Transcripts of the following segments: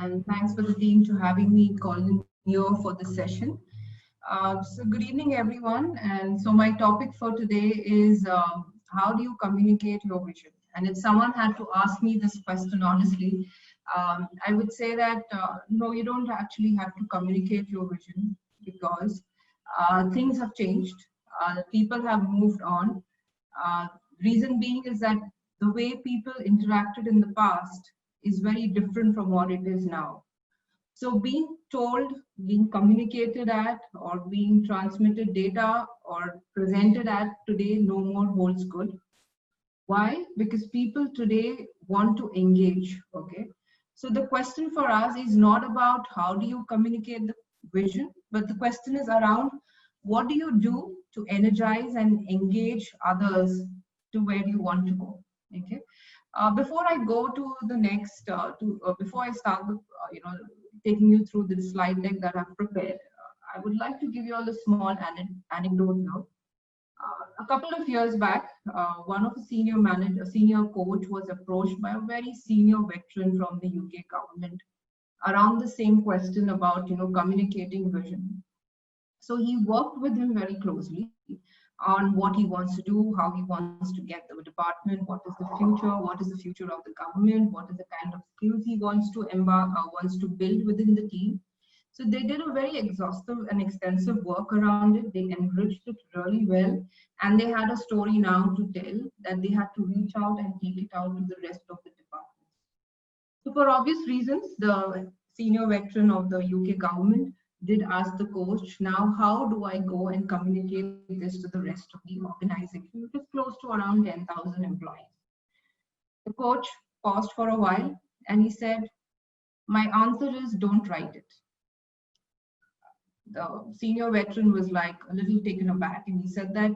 and thanks for the team to having me calling here for this session. So good evening, everyone. And so my topic for today is how do you communicate your vision? And if someone had to ask me this question honestly, I would say that no, you don't actually have to communicate your vision because things have changed. People have moved on. Uh, Reason being is that the way people interacted in the past is very different from what it is now. So being told, being communicated at, or being transmitted data or presented at today no more holds good. Why? Because people today want to engage. Okay. So the question for us is not about how do you communicate the vision, but the question is around what do you do to energize and engage others to where you want to go. Okay. Before I go to the next, before I start, taking you through the slide deck that I've prepared, I would like to give you all a small anecdote now. A couple of years back, one of the a senior coach was approached by a very senior veteran from the UK government around the same question about, communicating vision. So he worked with him very closely on what he wants to do, how he wants to get the department, what is the future of the government, what is the kind of skills he wants to wants to build within the team. So they did a very exhaustive and extensive work around it. They enriched it really well. And they had a story now to tell that they had to reach out and take it out to the rest of the department. So for obvious reasons, the senior veteran of the UK government did ask the coach, now how do I go and communicate this to the rest of the organization, which is close to around 10,000 employees. The coach paused for a while and he said, my answer is don't write it. The senior veteran was like a little taken aback and he said that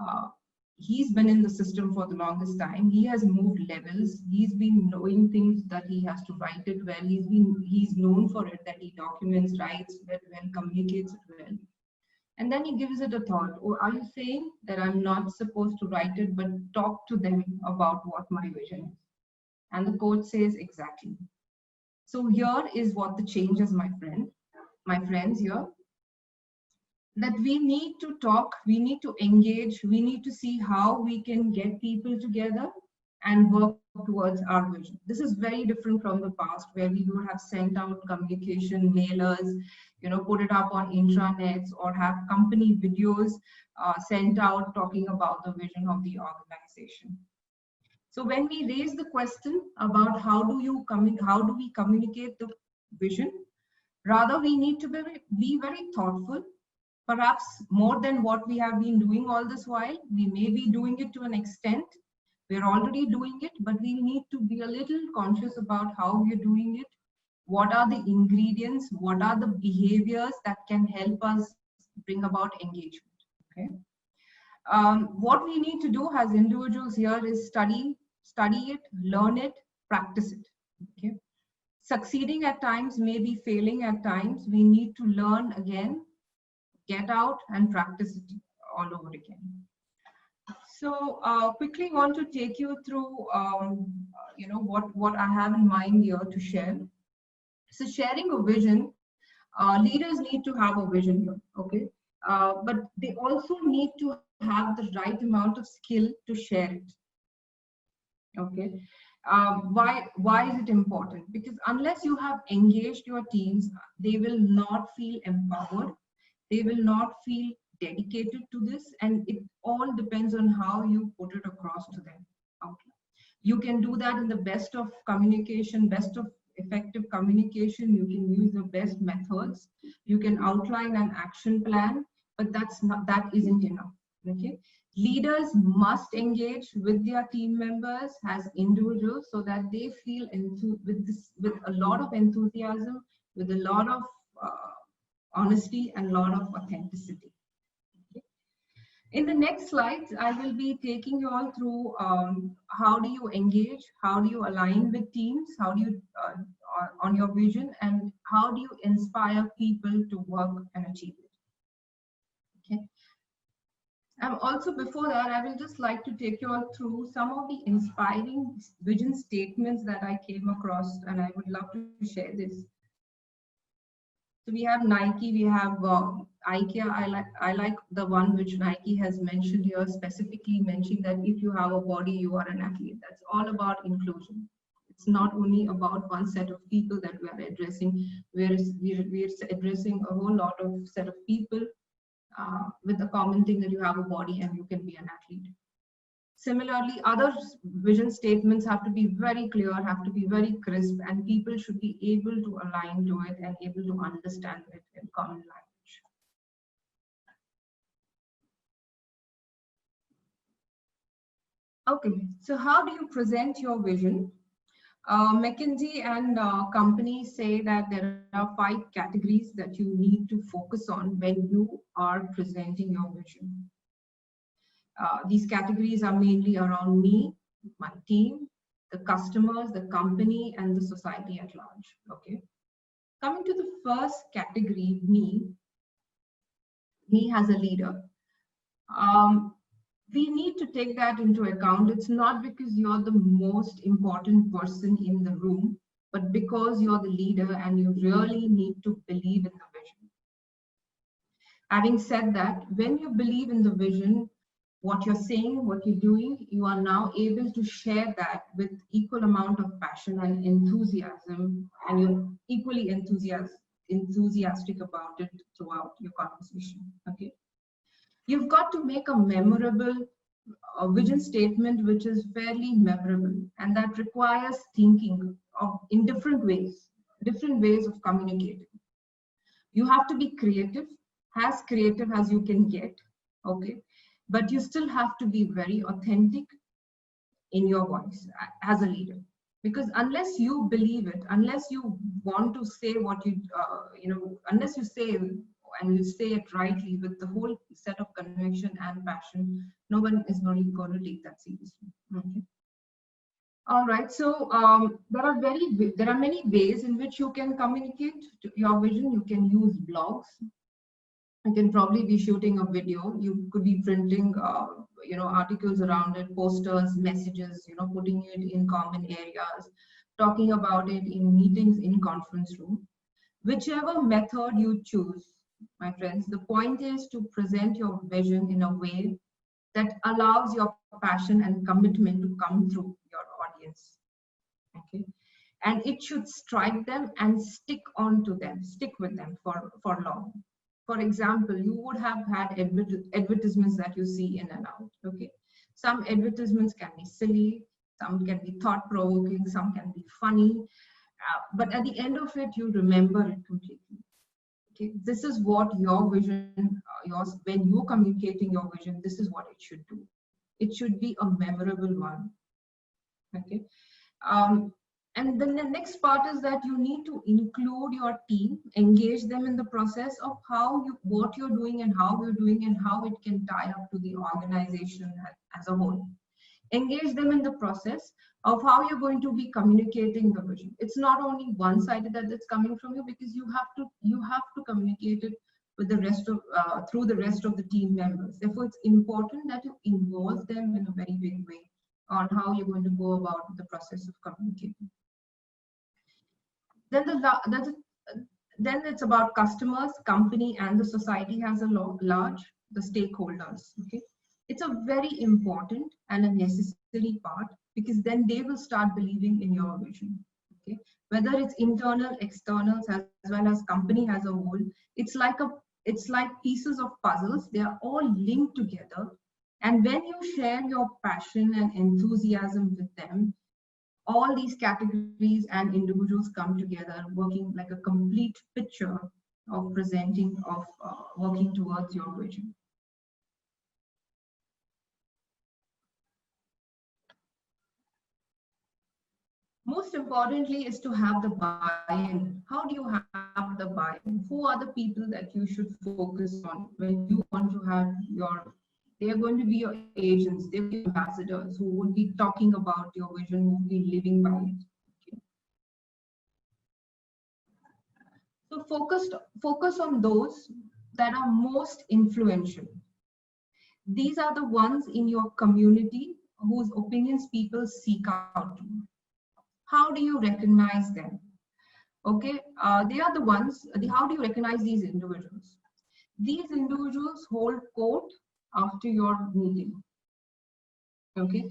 uh, he's been in the system for the longest time. He has moved levels. He's been knowing things that he has to write it well. He's known for it, that he documents, writes it well, communicates it well. And then he gives it a thought. Or are you saying that I'm not supposed to write it, but talk to them about what my vision is? And the coach says exactly. So here is what the change is, my friends here, that we need to talk, we need to engage, we need to see how we can get people together and work towards our vision. This is very different from the past where we would have sent out communication mailers, put it up on intranets or have company videos sent out talking about the vision of the organization. So when we raise the question about how do we communicate the vision, rather we need to be very thoughtful. Perhaps more than what we have been doing all this while. We may be doing it to an extent. We're already doing it, but we need to be a little conscious about how we're doing it. What are the ingredients? What are the behaviors that can help us bring about engagement? Okay. What we need to do as individuals here is study it, learn it, practice it. Okay. Succeeding at times, maybe failing at times. We need to learn again, get out and practice it all over again. So quickly want to take you through, what I have in mind here to share. So sharing a vision, leaders need to have a vision here, okay? But they also need to have the right amount of skill to share it, okay? Why is it important? Because unless you have engaged your teams, they will not feel empowered. They will not feel dedicated to this, and it all depends on how you put it across to them. Okay. You can do that in the best of communication, best of effective communication. You can use the best methods. You can outline an action plan, but that isn't enough. Okay. Leaders must engage with their team members as individuals so that they feel with a lot of enthusiasm, with a lot of honesty and a lot of authenticity. Okay. In the next slides, I will be taking you all through how do you engage, how do you align with teams, how do you on your vision, and how do you inspire people to work and achieve it. Okay. Also, before that, I will just like to take you all through some of the inspiring vision statements that I came across, and I would love to share this. So we have Nike, we have IKEA. I like the one which Nike has mentioned here, specifically mentioning that if you have a body, you are an athlete. That's all about inclusion. It's not only about one set of people that we are addressing, we're addressing a whole lot of set of people with the common thing that you have a body and you can be an athlete. Similarly, other vision statements have to be very clear, have to be very crisp, and people should be able to align to it and able to understand it in common language. Okay, so how do you present your vision? McKinsey and companies say that there are 5 categories that you need to focus on when you are presenting your vision. These categories are mainly around me, my team, the customers, the company, and the society at large. Okay. Coming to the first category, me as a leader. We need to take that into account. It's not because you're the most important person in the room, but because you're the leader and you really need to believe in the vision. Having said that, when you believe in the vision, what you're saying, what you're doing, you are now able to share that with equal amount of passion and enthusiasm, and you're equally enthusiastic about it throughout your conversation. Okay. You've got to make a memorable vision statement which is fairly memorable, and that requires thinking in different ways of communicating. You have to be creative as you can get. Okay, but you still have to be very authentic in your voice as a leader, because unless you believe it, unless you want to say what unless you say and you say it rightly with the whole set of conviction and passion, no one is really going to take that seriously. Okay. All right. So there are many ways in which you can communicate your vision. You can use blogs. You can probably be shooting a video. You could be printing, articles around it, posters, messages. Putting it in common areas, talking about it in meetings, in conference room. Whichever method you choose, my friends, the point is to present your vision in a way that allows your passion and commitment to come through your audience. Okay, and it should strike them and stick with them for long. For example, you would have had advertisements that you see in and out. Okay, some advertisements can be silly, some can be thought-provoking, some can be funny, but at the end of it, you remember it completely. Okay, this is what your vision, when you're communicating your vision, this is what it should do. It should be a memorable one. Okay. And then the next part is that you need to include your team, engage them in the process of what you're doing and how you're doing and how it can tie up to the organization as a whole. Engage them in the process of how you're going to be communicating the vision. It's not only one-sided that it's coming from you, because you have to communicate it with the rest of through the rest of the team members. Therefore, it's important that you involve them in a very big way on how you're going to go about the process of communicating. Then it's about customers, company, and the society as a large, the stakeholders. Okay, it's a very important and a necessary part, because then they will start believing in your vision. Okay, whether it's internal, externals, as well as company as a whole, it's like pieces of puzzles. They are all linked together, and when you share your passion and enthusiasm with them, all these categories and individuals come together, working like a complete picture of working towards your vision. Most importantly is to have the buy-in. How do you have the buy-in? Who are the people that you should focus on when you want to have they are going to be your agents, they're ambassadors who would be talking about your vision, who will be living by it. Okay. So focus on those that are most influential. These are the ones in your community whose opinions people seek out to. How do you recognize them? Okay, they are the ones, how do you recognize these individuals? These individuals hold court after your meeting. Okay,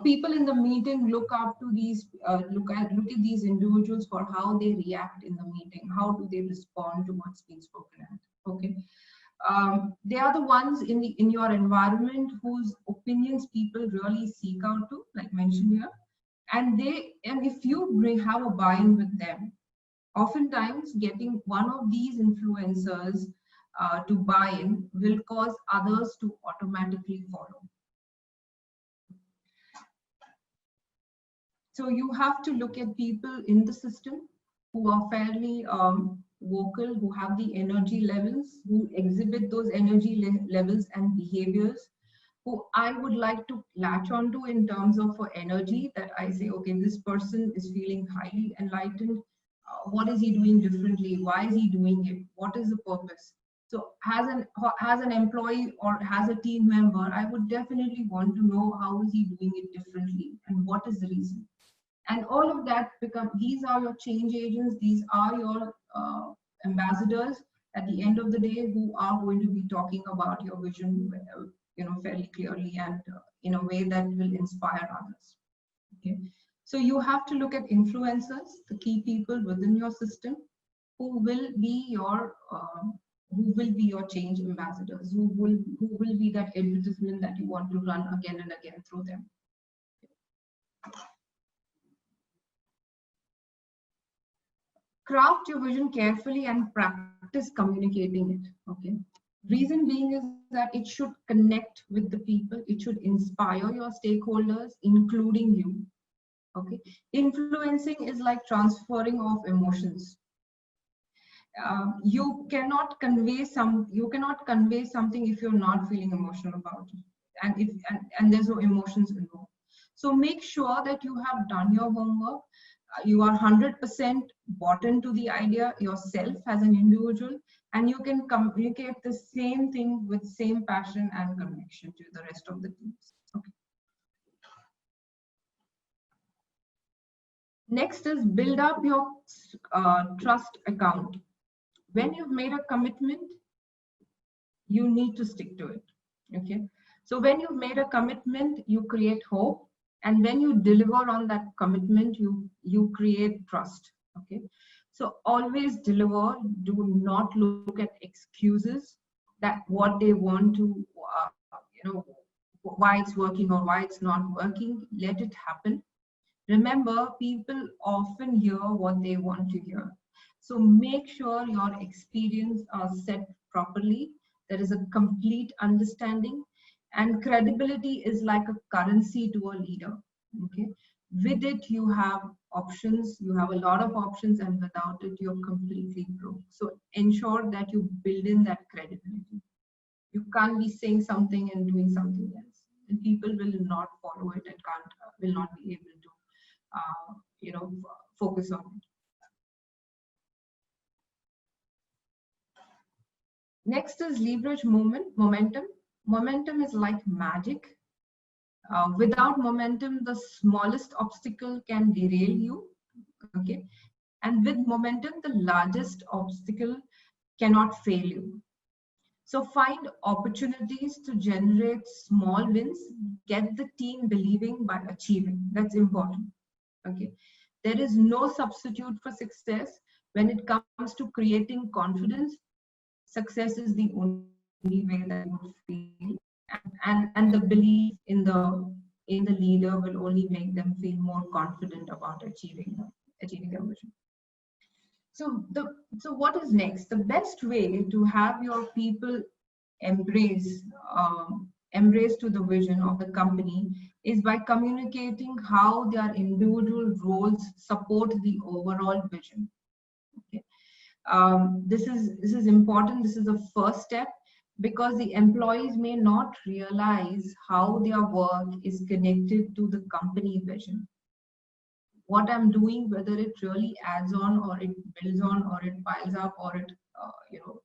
people in the meeting look up to these, look at these individuals for how they react in the meeting. How do they respond to what's being spoken at? Okay, they are the ones in your environment whose opinions people really seek out to, like mentioned here, and if you have a buy-in with them, oftentimes getting one of these influencers to buy in will cause others to automatically follow. So you have to look at people in the system who are fairly vocal, who have the energy levels, who exhibit those energy levels and behaviors, who I would like to latch onto in terms of for energy, that I say, okay, this person is feeling highly enlightened. What is he doing differently? Why is he doing it? What is the purpose? So as an employee or as a team member, I would definitely want to know how is he doing it differently and what is the reason. And all of that these are your change agents, these are your ambassadors at the end of the day, who are going to be talking about your vision, fairly clearly and in a way that will inspire others. Okay, so you have to look at influencers, the key people within your system, who will be your change ambassadors, who will be that advertisement that you want to run again and again through them. Craft your vision carefully and practice communicating it. Okay. Reason being is that it should connect with the people. It should inspire your stakeholders, including you. Okay. Influencing is like transferring of emotions. You cannot convey something if you're not feeling emotional about it, and there's no emotions involved. So make sure that you have done your homework. You are 100% bought into the idea yourself as an individual, and you can communicate the same thing with same passion and connection to the rest of the teams. Okay. Next is build up your trust account. When you've made a commitment, you need to stick to it. Okay. So when you've made a commitment, you create hope. And when you deliver on that commitment, you create trust. Okay. So always deliver. Do not look at excuses that what they want to, why it's working or why it's not working. Let it happen. Remember, people often hear what they want to hear. So make sure your experience are set properly. There is a complete understanding, and credibility is like a currency to a leader. Okay. With it, you have options. You have a lot of options, and without it, you're completely broke. So ensure that you build in that credibility. You can't be saying something and doing something else, and people will not follow it and will not be able to focus on it. Next is leverage momentum. Momentum is like magic. Without momentum, the smallest obstacle can derail you. Okay, and with momentum, the largest obstacle cannot fail you. So find opportunities to generate small wins. Get the team believing by achieving. That's important. Okay, there is no substitute for success when it comes to creating confidence. Success is the only way that you feel, and the belief in the leader will only make them feel more confident about achieving their vision. So what is next? The best way to have your people embrace to the vision of the company is by communicating how their individual roles support the overall vision. Okay. This is important. This is the first step, because the employees may not realize how their work is connected to the company vision. What I'm doing, whether it really adds on or it builds on or it piles up or it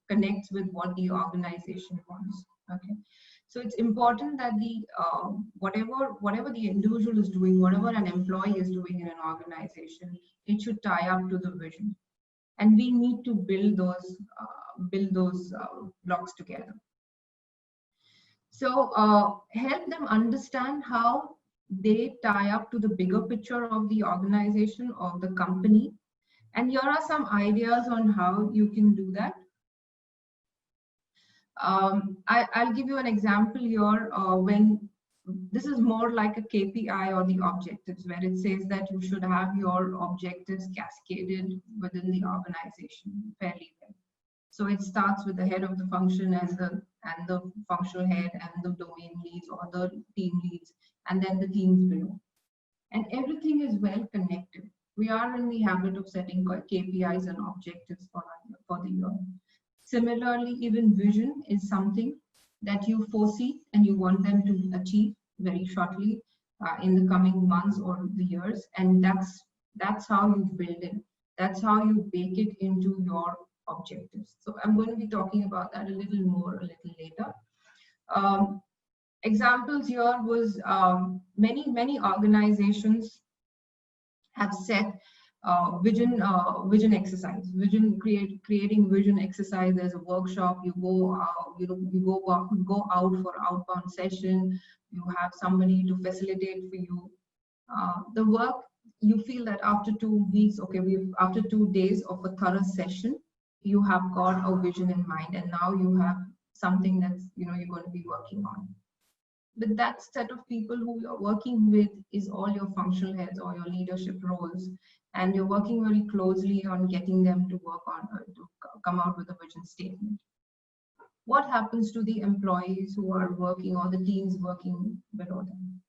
connects with what the organization wants. Okay. So it's important that the whatever the individual is doing, whatever an employee is doing in an organization, it should tie up to the vision, and we need to build those blocks together. So help them understand how they tie up to the bigger picture of the organization, of the company. And here are some ideas on how you can do that. I'll give you an example here. When this is more like a KPI or the objectives, where it says that you should have your objectives cascaded within the organization fairly well. So it starts with the head of the function and the functional head and the domain leads or the team leads, and then the teams below. And everything is well connected. We are in the habit of setting KPIs and objectives for the year. Similarly, even vision is something that you foresee and you want them to achieve very shortly in the coming months or the years, and that's how you build it. That's how you bake it into your objectives. So I'm going to be talking about that a little later. Examples here was many organizations have set vision exercise, creating vision exercise. There's a workshop. You go out for outbound session. You have somebody to facilitate for you the work. You feel that after 2 weeks, okay, after 2 days of a thorough session, you have got a vision in mind, and now you have something that's you're going to be working on. But that set of people who you're working with is all your functional heads or your leadership roles, and you're working very closely on getting them to work on to come out with a vision statement. What happens to the employees who are working, or the teams working below them?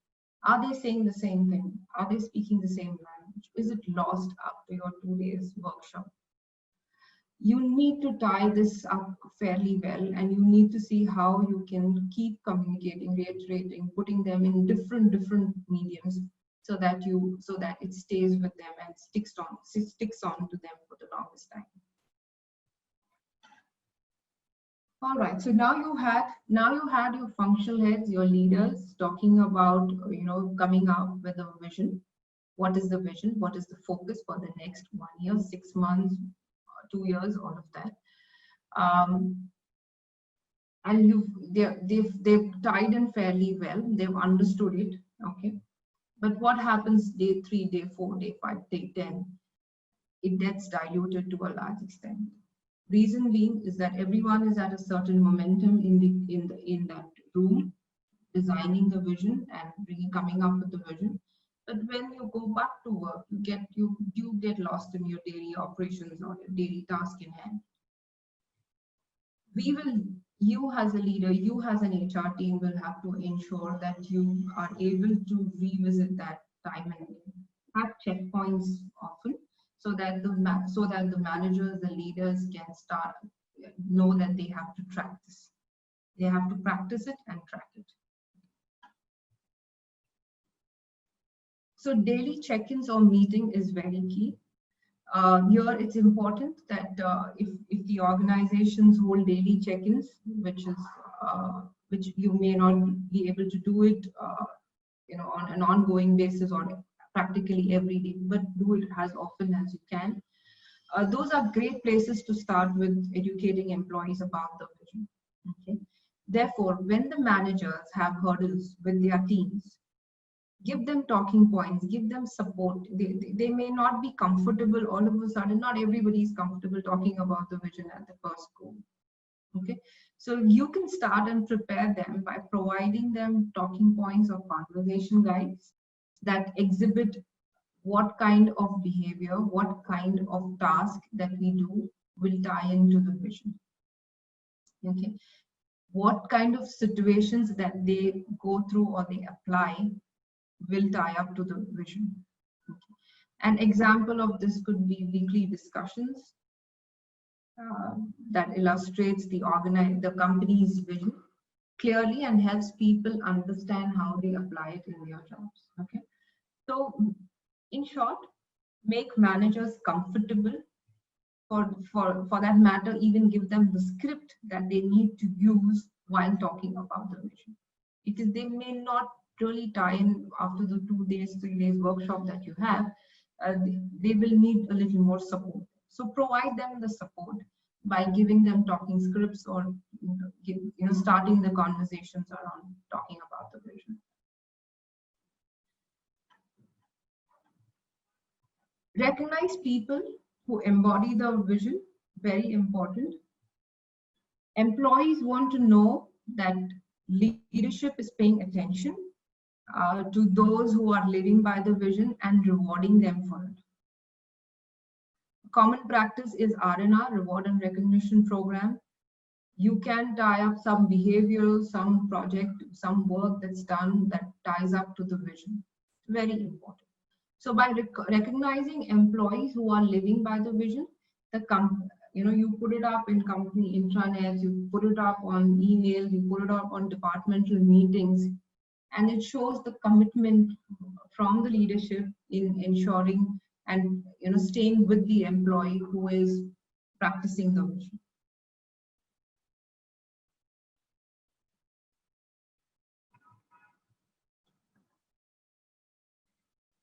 Are they saying the same thing? Are they speaking the same language? Is it lost after your 2 days workshop? You need to tie this up fairly well, and you need to see how you can keep communicating, reiterating, putting them in different mediums, so that it stays with them and sticks on to them for the longest time. All right, so now you had your functional heads, your leaders talking about coming up with a vision. What is the vision? What is the focus for the next 1 year, 6 months, 2 years, all of that, and they've tied in fairly well. They've understood it, okay. But what happens day 3, day 4, day 5, day 10? It gets diluted to a large extent. Reason being is that everyone is at a certain momentum in that room, designing the vision and really coming up with the vision. But when you go back to work, you get lost in your daily operations or your daily task in hand. You as a leader, you as an HR team will have to ensure that you are able to revisit that time and again. Have checkpoints often, so that the managers, the leaders can know that they have to track this. They have to practice it and track it. So daily check-ins or meeting is very key. Here it's important that if the organizations hold daily check-ins, which you may not be able to do it on an ongoing basis or practically every day, but do it as often as you can. Those are great places to start with educating employees about the vision. Okay. Therefore, when the managers have hurdles with their teams, give them talking points, give them support. They may not be comfortable all of a sudden. Not everybody is comfortable talking about the vision at the first go. Okay, so you can start and prepare them by providing them talking points or conversation guides that exhibit what kind of behavior, what kind of task that we do will tie into the vision. Okay, what kind of situations that they go through or they apply will tie up to the vision. Okay. An example of this could be weekly discussions that illustrates the company's vision clearly and helps people understand how they apply it in their jobs. Okay, so in short, make managers comfortable. For that matter, even give them the script that they need to use while talking about the vision. because they may not really tie in after the 2 days, 3 days workshop that you have. They will need a little more support. So provide them the support by giving them talking scripts, or starting the conversations around talking about the vision. Recognize people who embody the vision, very important. Employees want to know that leadership is paying attention to those who are living by the vision and rewarding them for it. Common practice is R&R, reward and recognition program. You can tie up some behavioral, some project, some work that's done that ties up to the vision. Very important. So by recognizing employees who are living by the vision, you put it up in company intranets, you put it up on emails, you put it up on departmental meetings, and it shows the commitment from the leadership in ensuring and staying with the employee who is practicing the vision.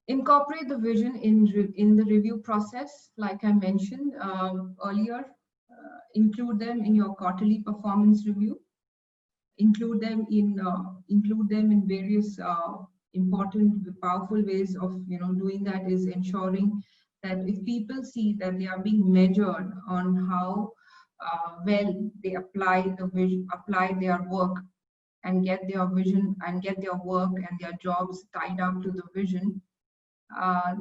Incorporate the vision in the review process, like I mentioned earlier. Include them in your quarterly performance review. Include them in various important, powerful ways of doing that is ensuring that if people see that they are being measured on how well they apply the vision, apply their work, and get their vision and get their work and their jobs tied up to the vision,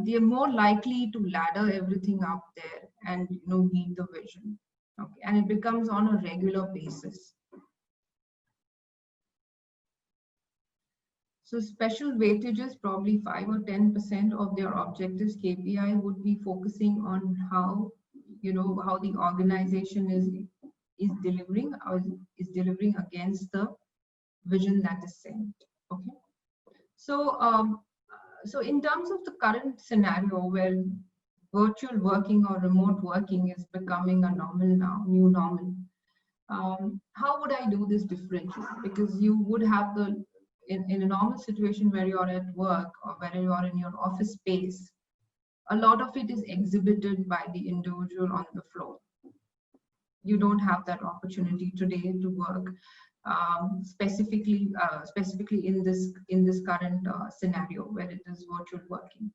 they are more likely to ladder everything up there and meet the vision. Okay, and it becomes on a regular basis. So special weightages, probably 5 or 10% of their objectives KPI would be focusing on how how the organization is delivering against the vision that is set. Okay, so in terms of the current scenario where virtual working or remote working is becoming a new normal, how would I do this differently? Because you would have in a normal situation where you're at work or where you are in your office space, a lot of it is exhibited by the individual on the floor. You don't have that opportunity today to work specifically in this current scenario where it is virtual working.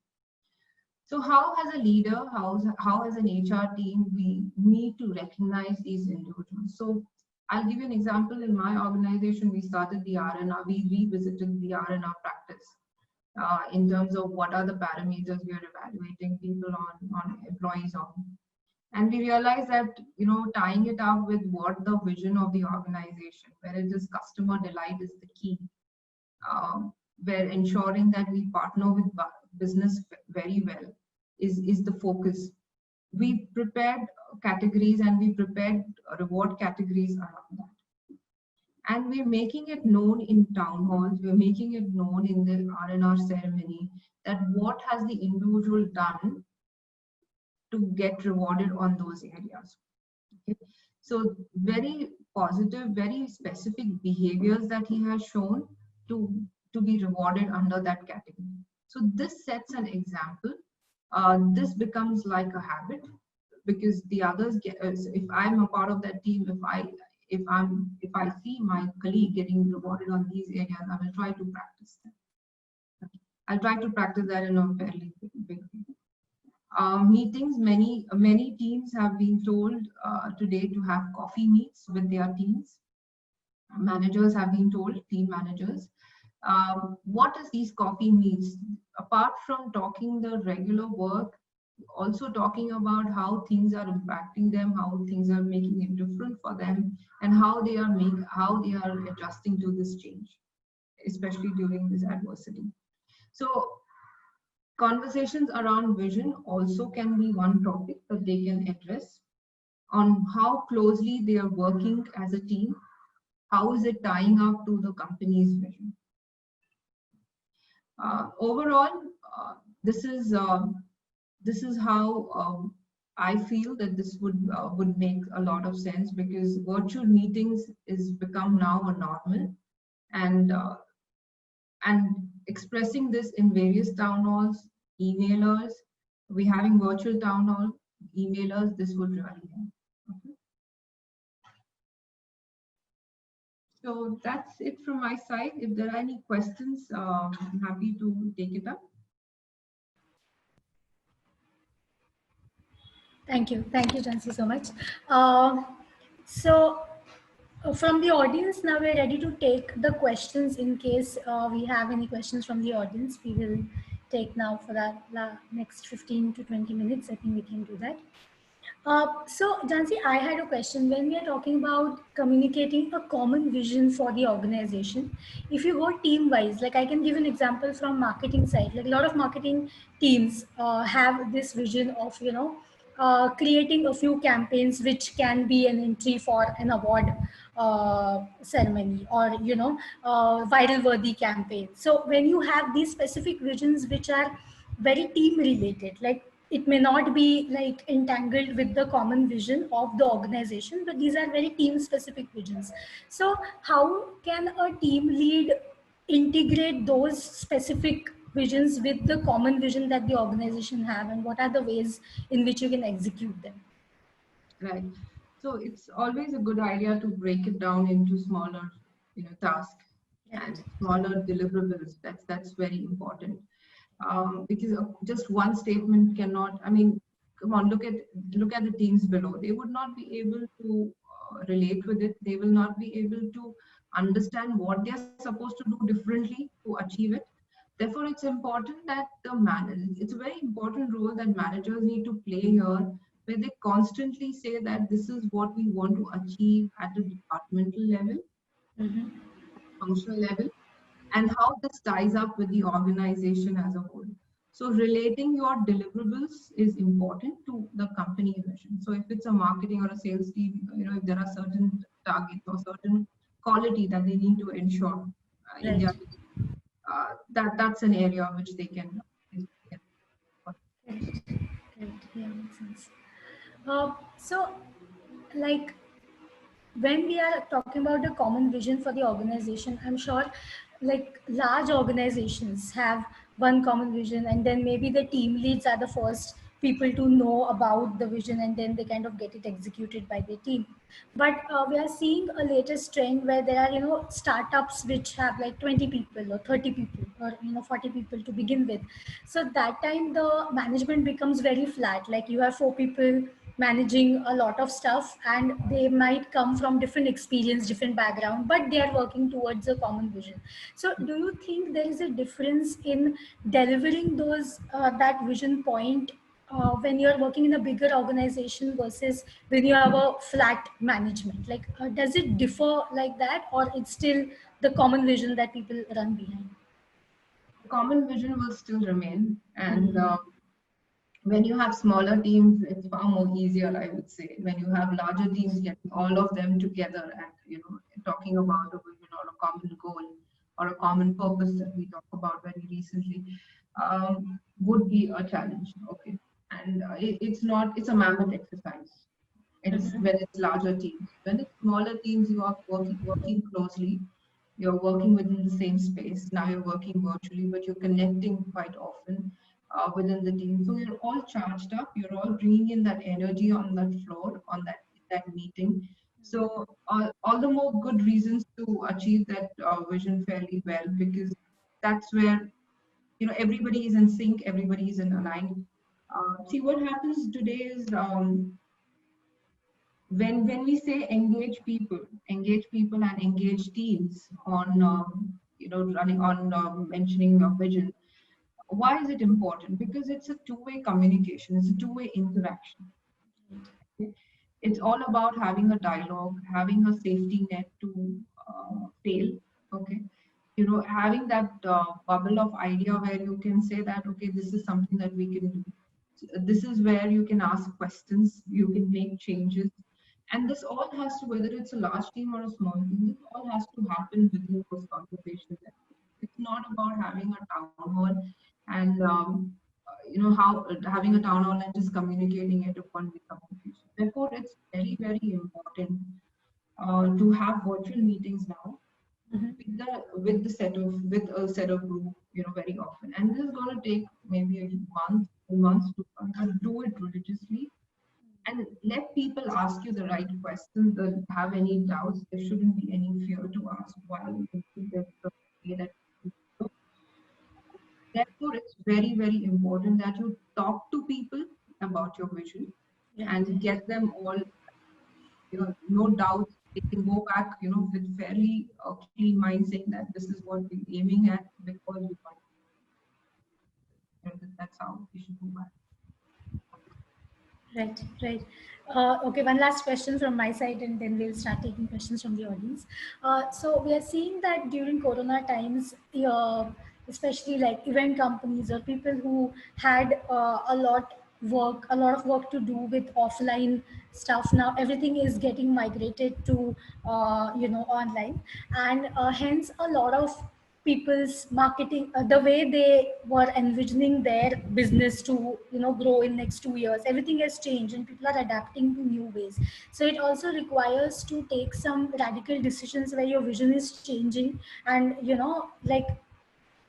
So how as a leader, how as an HR team, we need to recognize these individuals. So I'll give you an example. In my organization, we started the R&R, we revisited the R&R practice in terms of what are the parameters we are evaluating people on employees on. And we realized that, tying it up with what the vision of the organization, where it is customer delight is the key, where ensuring that we partner with business very well is the focus. We prepared categories and we prepared reward categories around that. And we're making it known in town halls, we're making it known in the R&R ceremony that what has the individual done to get rewarded on those areas. Okay? So very positive, very specific behaviors that he has shown to be rewarded under that category. So this sets an example. This becomes like a habit, because the others get, if I'm a part of that team, if I see my colleague getting rewarded on these areas, I will try to practice that. Okay. I'll try to practice that in a fairly big way. Meetings, many teams have been told today to have coffee meets with their teams. Managers have been told, team managers. What is these coffee meets? Apart from talking the regular work, also talking about how things are impacting them, how things are making it different for them, and how they are adjusting to this change, especially during this adversity. So conversations around vision also can be one topic that they can address, on how closely they are working as a team, how is it tying up to the company's vision. Overall, this is how I feel that this would make a lot of sense, because virtual meetings is become now a normal, and and expressing this in various town halls, emailers. We're having virtual town hall, emailers. This would really help. Okay. So that's it from my side. If there are any questions, I'm happy to take it up. Thank you, Jansi, so much. So from the audience, now we're ready to take the questions. In case we have any questions from the audience, we will take now for that next 15 to 20 minutes. I think we can do that. So, Jansi, I had a question. When we are talking about communicating a common vision for the organization, if you go team-wise, like I can give an example from marketing side. Like a lot of marketing teams have this vision of, creating a few campaigns which can be an entry for an award ceremony, or viral worthy campaign. So when you have these specific visions which are very team related, like it may not be like entangled with the common vision of the organization, but these are very team specific visions. So how can a team lead integrate those specific visions with the common vision that the organization have, and what are the ways in which you can execute them? Right. So it's always a good idea to break it down into smaller, tasks and smaller deliverables. That's very important. Because just one statement cannot. I mean, come on, look at the teams below. They would not be able to relate with it. They will not be able to understand what they're supposed to do differently to achieve it. Therefore, it's important that it's a very important role that managers need to play here, where they constantly say that this is what we want to achieve at a departmental level, functional level, and how this ties up with the organization as a whole. So relating your deliverables is important to the company vision. So if it's a marketing or a sales team, if there are certain targets or certain quality that they need to ensure in their that's an area which they can. Yeah, makes sense. So, like when we are talking about the common vision for the organization, I'm sure like large organizations have one common vision, and then maybe the team leads are the first people to know about the vision, and then they kind of get it executed by their team. But we are seeing a latest trend where there are startups which have like 20 people or 30 people or 40 people to begin with. So that time the management becomes very flat, like you have 4 people managing a lot of stuff, and they might come from different experience, different background, but they are working towards a common vision. So do you think there is a difference in delivering those that vision point when you're working in a bigger organization versus when you have a flat management? Like does it differ like that, or it's still the common vision that people run behind? The common vision will still remain, and when you have smaller teams, it's far more easier, I would say. When you have larger teams, getting all of them together and talking about a vision or a common goal or a common purpose that we talked about very recently, would be a challenge. Okay, and it's a mammoth exercise. It's when it's larger teams. When it's smaller teams, you are working closely. You're working within the same space. Now you're working virtually, but you're connecting quite often within the team. So you're all charged up. You're all bringing in that energy on that floor, on that meeting. So all the more good reasons to achieve that vision fairly well, because that's where everybody is in sync, everybody is in aligned. See what happens today is when we say engage people and engage teams on running on mentioning your vision. Why is it important? Because it's a two-way communication, it's a two-way interaction. It's all about having a dialogue, having a safety net to fail. Okay, having that bubble of idea where you can say that, okay, this is something that we can do. This is where you can ask questions, you can make changes, and this all has to, whether it's a large team or a small team, this all has to happen within those conversations. It's not about having a town hall and how having a town hall and just communicating it upon the communication. Therefore, it's very, very important to have virtual meetings now. with a set of group, very often. And this is going to take maybe a months to do it religiously, and let people ask you the right questions. That have any doubts, there shouldn't be any fear to ask why you think that the way that you do. Therefore, it's very, very important that you talk to people about your vision Yeah. and get them all, no doubts. They can go back, with fairly clean mind, saying that this is what we're aiming at, because we want, that's how we should go back. Right, right. Okay, one last question from my side, and then we'll start taking questions from the audience. So we are seeing that during Corona times, especially like event companies or people who had a lot of work to do with offline stuff. Now everything is getting migrated to online, and hence a lot of people's marketing, the way they were envisioning their business to grow in next 2 years, everything has changed and people are adapting to new ways. So it also requires to take some radical decisions where your vision is changing, and like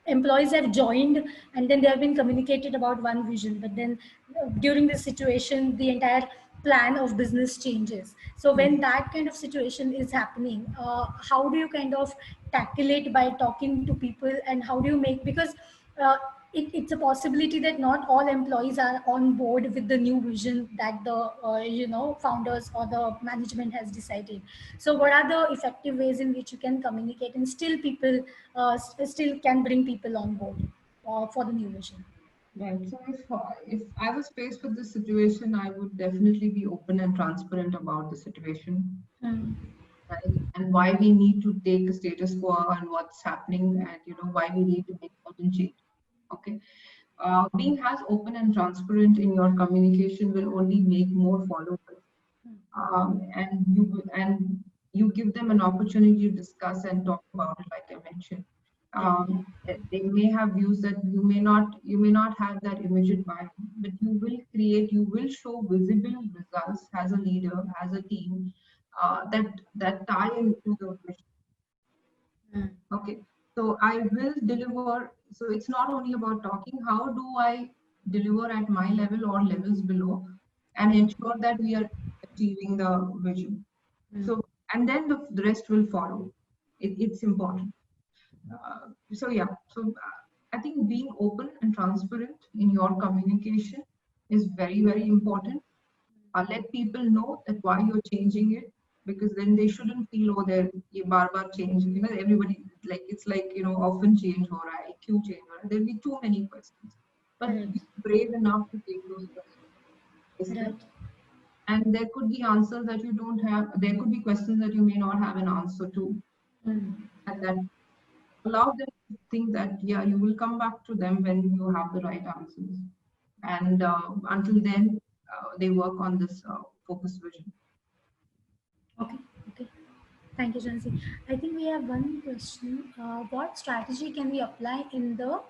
employees have joined and then they have been communicated about one vision, but then during this situation the entire plan of business changes. So when that kind of situation is happening, how do you kind of tackle it by talking to people, and how do you make, because it's a possibility that not all employees are on board with the new vision that the founders or the management has decided. So what are the effective ways in which you can communicate and still people still can bring people on board for the new vision? Right. So if I was faced with this situation, I would definitely be open and transparent about the situation, Mm. right? And why we need to take the status quo and what's happening, and why we need to make certain change. Okay. Being as open and transparent in your communication will only make more followers, and you give them an opportunity to discuss and talk about it, like I mentioned. They may have views that you may not have that immediate buy, but you will show visible results as a leader, as a team, that tie into the vision. Mm. Okay, so I will deliver. So it's not only about talking. How do I deliver at my level or levels below, and ensure that we are achieving the vision? Mm. So, and then the rest will follow. It's important. So yeah, I think being open and transparent in your communication is very, very important. Let people know that why you're changing it, because then they shouldn't feel, oh, they're bar bar change. Everybody, like, it's like, often change or IQ change. There'll be too many questions, but Right. be brave enough to take those questions. Right. And there could be answers that you don't have. There could be questions that you may not have an answer to, Mm. and that allow them to think that, yeah, you will come back to them when you have the right answers. And until then, they work on this focus vision. Okay. Okay. Thank you, Jansi. I think we have one question. What strategy can we apply in the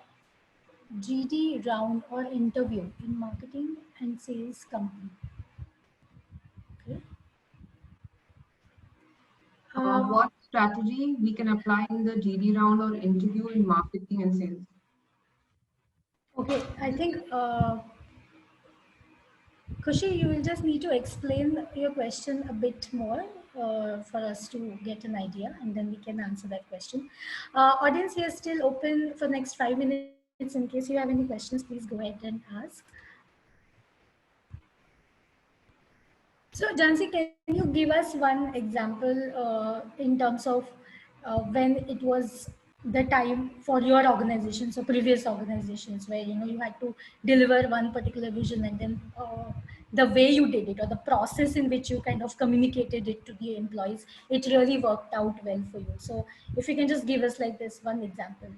GD round or interview in marketing and sales company? Okay. What strategy we can apply in the GD round or interview in marketing and sales? Okay, I think Kushi, you will just need to explain your question a bit more for us to get an idea, and then we can answer that question. Audience, we are still open for next 5 minutes. In case you have any questions, please go ahead and ask. So, Jansi, can you give us one example in terms of when it was the time for your organization, so previous organizations, where you had to deliver one particular vision, and then the way you did it or the process in which you kind of communicated it to the employees, it really worked out well for you. So, if you can just give us like this one example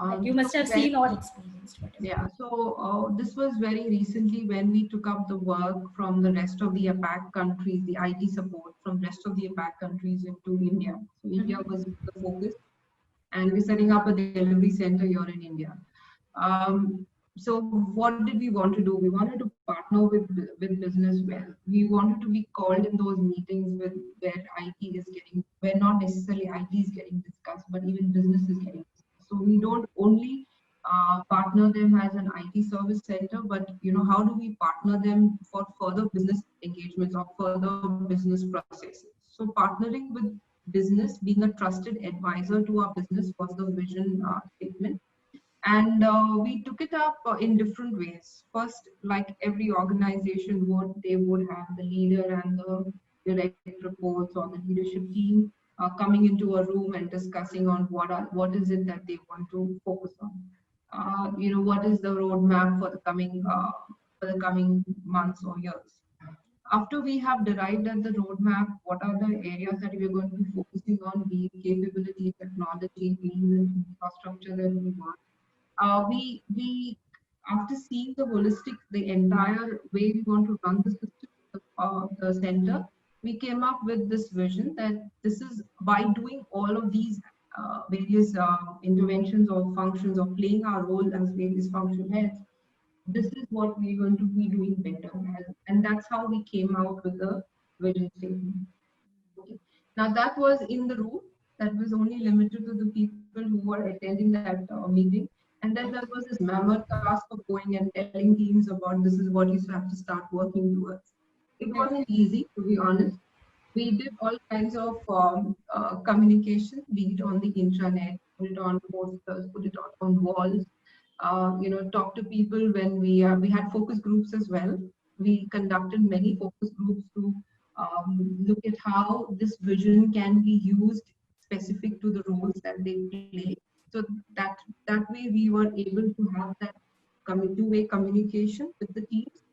that you So must have seen or experienced, whatever. yeah, so this was very recently when we took up the work from the rest of the APAC countries, the IT support from rest of the APAC countries into India. So India was the focus, and we're setting up a delivery center here in India. So what did we want to do? We wanted to partner with business well. We wanted to be called in those meetings with where IT is getting, where not necessarily IT is getting discussed, but even business is getting discussed. So we don't only partner them as an IT service center, but how do we partner them for further business engagements or further business processes? So partnering with business, being a trusted advisor to our business was the vision statement. And we took it up in different ways. First, like every organization would, they would have the leader and the direct reports or the leadership team coming into a room and discussing on what is it that they want to focus on. What is the roadmap for the coming months or years. After we have derived at the roadmap, what are the areas that we are going to be focusing on, be it capability, technology, be it infrastructure that we want. We after seeing the entire way we want to run the system, the center, we came up with this vision that this is by doing all of these various interventions or functions or playing our role as various function heads, this is what we're going to be doing better. And that's how we came out with the vision statement. Okay. Now that was in the room, that was only limited to the people who were attending that meeting. And then there was this mammoth task of going and telling teams about this is what you have to start working towards. It wasn't easy, to be honest. We did all kinds of communication, be it on the intranet, put it on posters, put it on walls, talk to people when we had focus groups as well. We conducted many focus groups to look at how this vision can be used specific to the roles that they play. So that way we were able to have that two-way communication with the teams.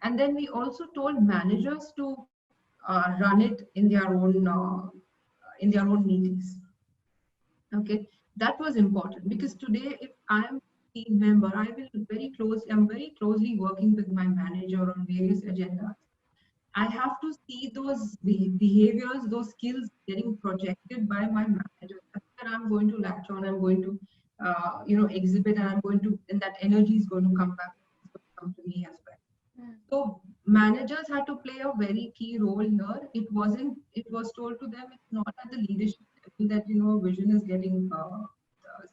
And then we also told managers to run it in their own meetings. Okay, that was important because today, if I am a team member, I'm very closely working with my manager on various agendas. I have to see those behaviors, those skills getting projected by my manager. That's where I'm going to latch on. I'm going to, exhibit, and and that energy is going to come back, come to me as well. So managers had to play a very key role here. It was told to them, it's not at the leadership level that,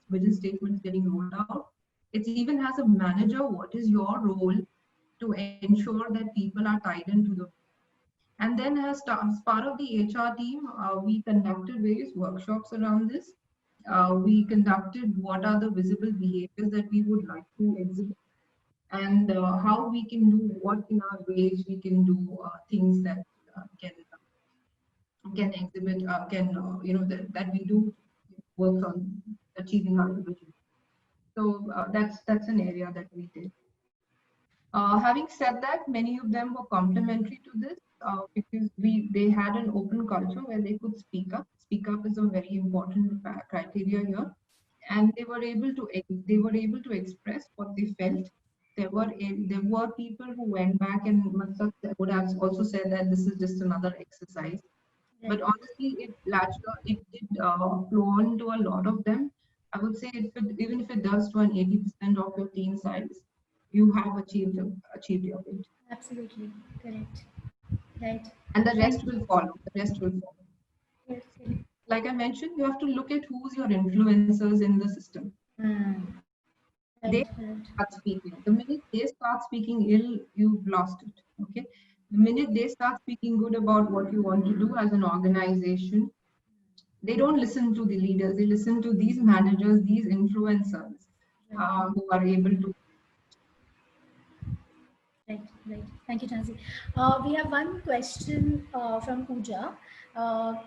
vision statement is getting rolled out. It's even as a manager, what is your role to ensure that people are tied into the. And then as part of the HR team, we conducted various workshops around this. We conducted what are the visible behaviors that we would like to exhibit, and how we can do what in our ways we can do things that can exhibit that we do work on achieving our vision. So that's an area that we did. Having said that, many of them were complementary to this because they had an open culture where they could speak up. Speak up is a very important criteria here, and they were able to express what they felt. There were people who went back and would have also said that this is just another exercise. But honestly, it did flow on to a lot of them. I would say even if it does to an 80% of your team size, you have achieved your goal. Absolutely correct. Right. And the rest will follow. The rest will follow. Yes. Like I mentioned, you have to look at who's your influencers in the system. They start speaking. The minute they start speaking ill, you've lost it. Okay. The minute they start speaking good about what you want to do as an organization, they don't listen to the leaders. They listen to these managers, these influencers who are able to. Right. Thank you, Jhansi. We have one question from Pooja.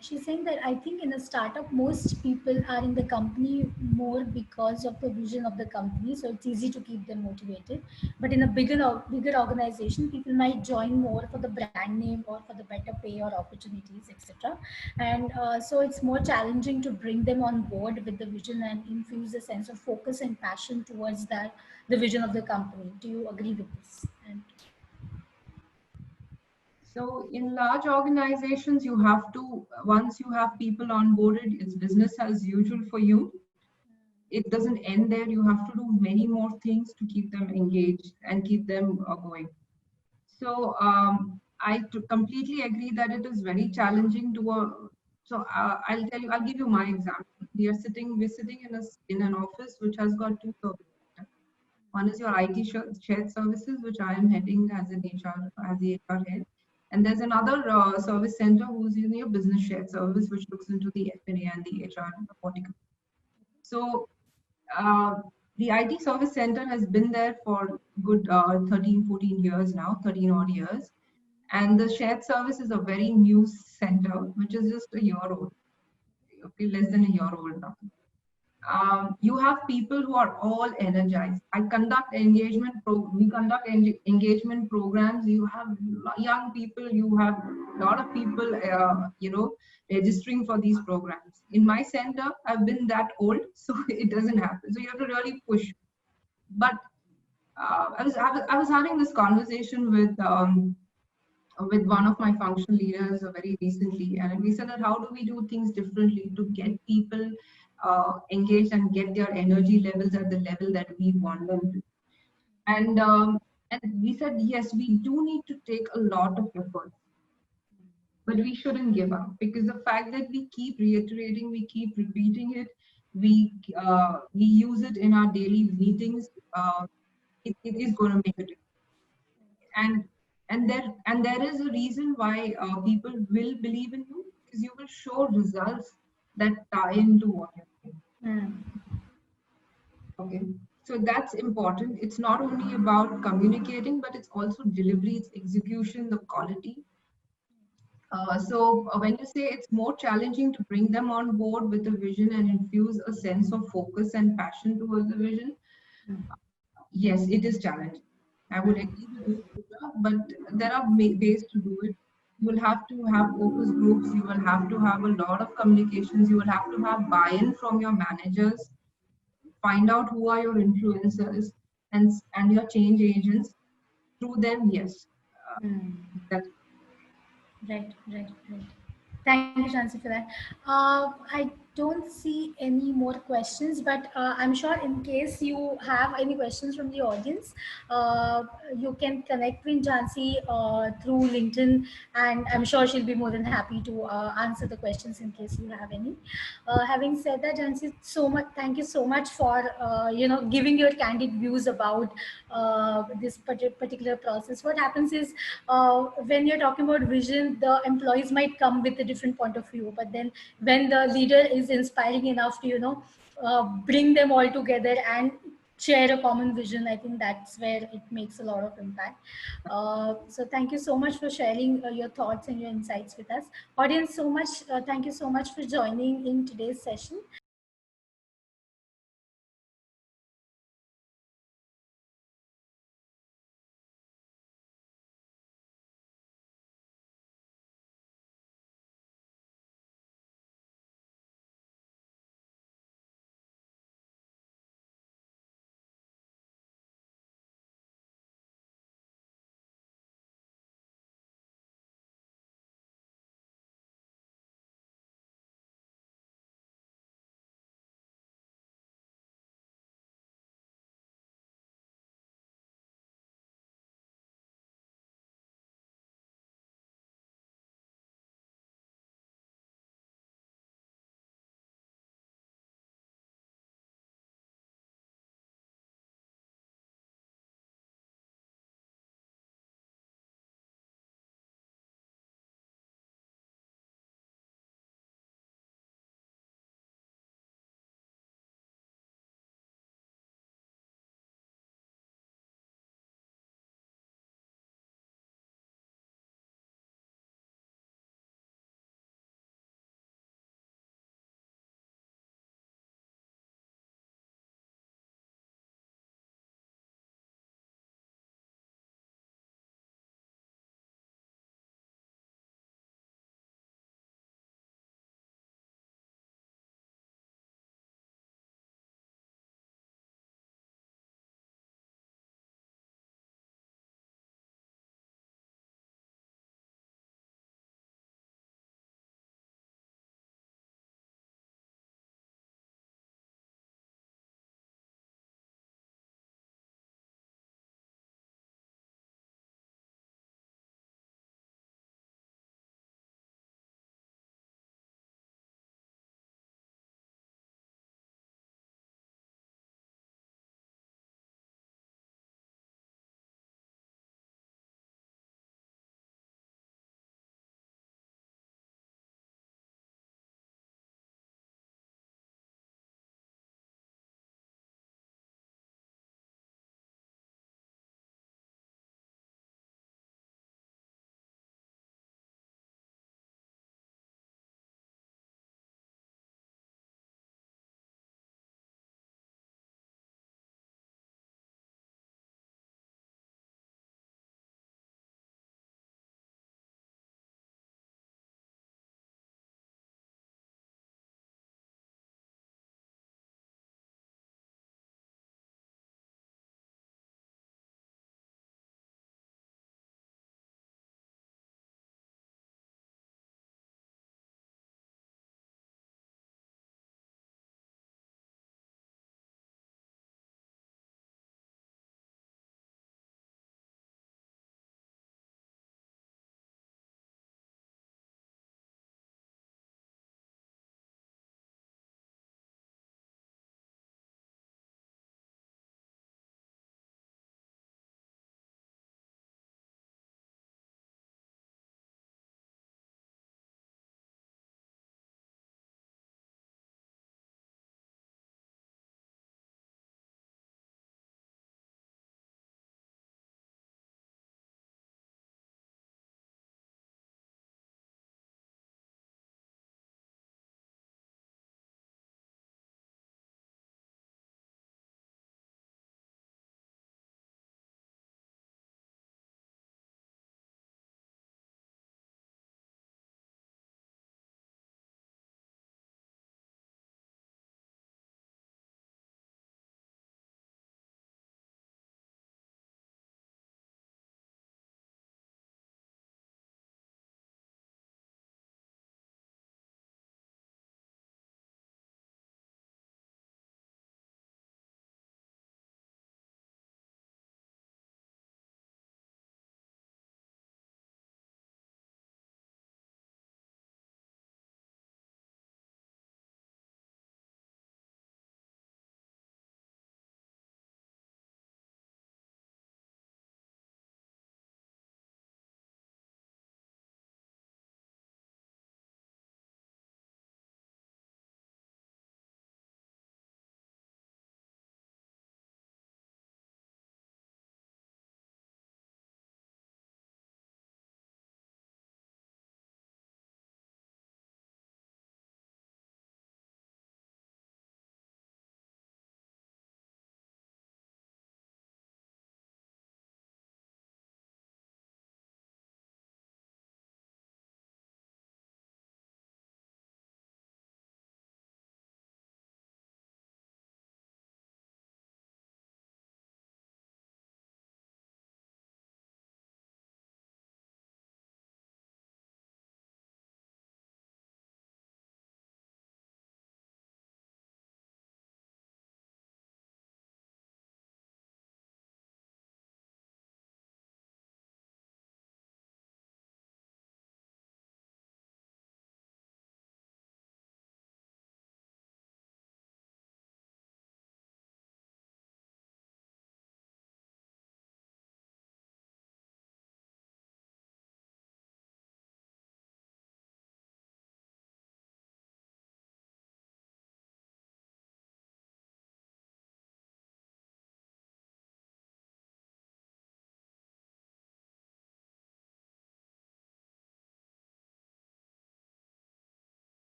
She's saying that I think in a startup, most people are in the company more because of the vision of the company, so it's easy to keep them motivated. But in a bigger organization, people might join more for the brand name or for the better pay or opportunities, etc. And so it's more challenging to bring them on board with the vision and infuse a sense of focus and passion towards the vision of the company. Do you agree with this? So in large organizations, you have to, once you have people onboarded, it's business as usual for you. it doesn't end there. You have to do many more things to keep them engaged and keep them going. So completely agree that it is very challenging to I'll tell you, I'll give you my example. We're sitting in an office which has got two services. One is your IT shared services, which I am heading as the HR head. And there's another service center who's in your business shared service, which looks into the F&A and the HR vertical. So the IT service center has been there for good 13, 14 years now, 13 odd years. And the shared service is a very new center, which is just a year old, okay, less than a year old now. You have people who are all energized. We conduct engagement programs. You have young people, you have a lot of people, registering for these programs. In my center, I've been that old, so it doesn't happen. So you have to really push. But I was having this conversation with one of my functional leaders very recently, and we said that how do we do things differently to get people engaged and get their energy levels at the level that we want them to. And we said, yes, we do need to take a lot of effort, but we shouldn't give up, because the fact that we keep reiterating, we keep repeating it, we use it in our daily meetings, it is going to make a difference. And there is a reason why people will believe in you, because you will show results that tie into what you're doing. Okay, so that's important. It's not only about communicating, but it's also delivery, it's execution, the quality. So when you say it's more challenging to bring them on board with a vision and infuse a sense of focus and passion towards the vision, yes, it is challenging. I would agree with you, but there are ways to do it. You will have to have focus groups. You will have to have a lot of communications. You will have to have buy-in from your managers. Find out who are your influencers and your change agents. Through them, yes. That's Right. Thank you, Shansi, for that. I don't see any more questions, but I'm sure in case you have any questions from the audience, you can connect with Jhansi through LinkedIn, and I'm sure she'll be more than happy to answer the questions in case you have any. Having said that, Jhansi, thank you so much for giving your candid views about this particular process. What happens is when you're talking about vision, the employees might come with a different point of view, but then when the leader is inspiring enough to bring them all together and share a common vision, I think that's where it makes a lot of impact. So thank you so much for sharing your thoughts and your insights with us. Audience, thank you so much for joining in today's session.